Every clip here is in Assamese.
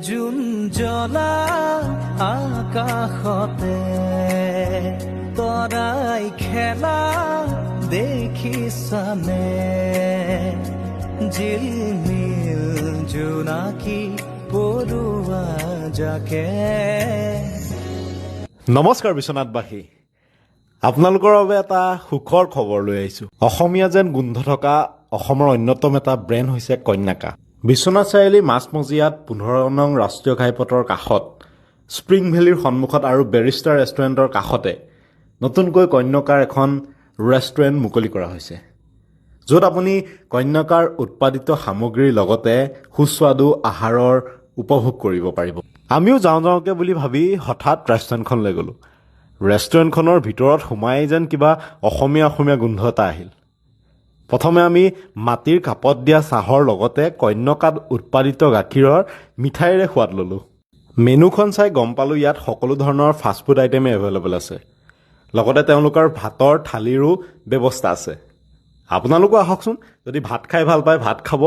জুন জ্বলা আকাশতে তৰাই খেলা দেখিছানে জিলমিল জোনাকী পৰুৱা জাকে। নমস্কাৰ বিশ্বনাথবাসী, আপোনালোকৰ বাবে এটা সুখৰ খবৰ লৈ আহিছোঁ। অসমীয়া যেন গোন্ধ থকা অসমৰ অন্যতম এটা ব্ৰেণ্ড হৈছে কন্যাকা। বিশ্বনাথ চাৰিআলি মাজমজিয়াত 15 নং ৰাষ্ট্ৰীয় ঘাইপথৰ কাষত স্প্ৰিং ভেলীৰ সন্মুখত আৰু বেৰিষ্টাৰ ৰেষ্টুৰেণ্টৰ কাষতে নতুনকৈ কন্যাকাৰ এখন ৰেষ্টুৰেণ্ট মুকলি কৰা হৈছে, য'ত আপুনি কন্যাকাৰ উৎপাদিত সামগ্ৰীৰ লগতে সুস্বাদু আহাৰৰ উপভোগ কৰিব পাৰিব। আমিও যাওঁকে বুলি ভাবি হঠাৎ ৰেষ্টুৰেণ্টখনলৈ গ'লোঁ। ৰেষ্টুৰেণ্টখনৰ ভিতৰত সোমাই যেন কিবা অসমীয়া গোন্ধ এটা আহিল। প্ৰথমে আমি মাটিৰ কাপত দিয়া চাহৰ লগতে কন্যাকাত উৎপাদিত গাখীৰৰ মিঠাইৰে সোৱাদ ল'লোঁ। মেনুখন চাই গম পালোঁ ইয়াত সকলো ধৰণৰ ফাষ্টফুড আইটেমেই এভেইলেবল আছে, লগতে তেওঁলোকৰ ভাতৰ থালিৰো ব্যৱস্থা আছে। আপোনালোকো আহকচোন, যদি ভাত খাই ভাল পায় ভাত খাব,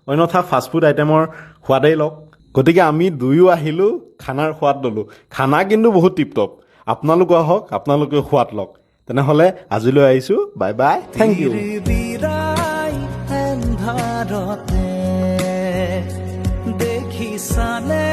অন্যথা ফাষ্টফুড আইটেমৰ সোৱাদেই লওক। গতিকে আমি দুয়ো আহিলোঁ, খানাৰ সোৱাদ ল'লোঁ। খানা কিন্তু বহুত টিপটপ। আপোনালোকো আহক, আপোনালোকে সোৱাদ লওক। তেনেহ'লে আজিলৈ আহিছোঁ, বাই বাই, থেংক ইউ। বিৰাই এন্ধাৰতে দেখিছানে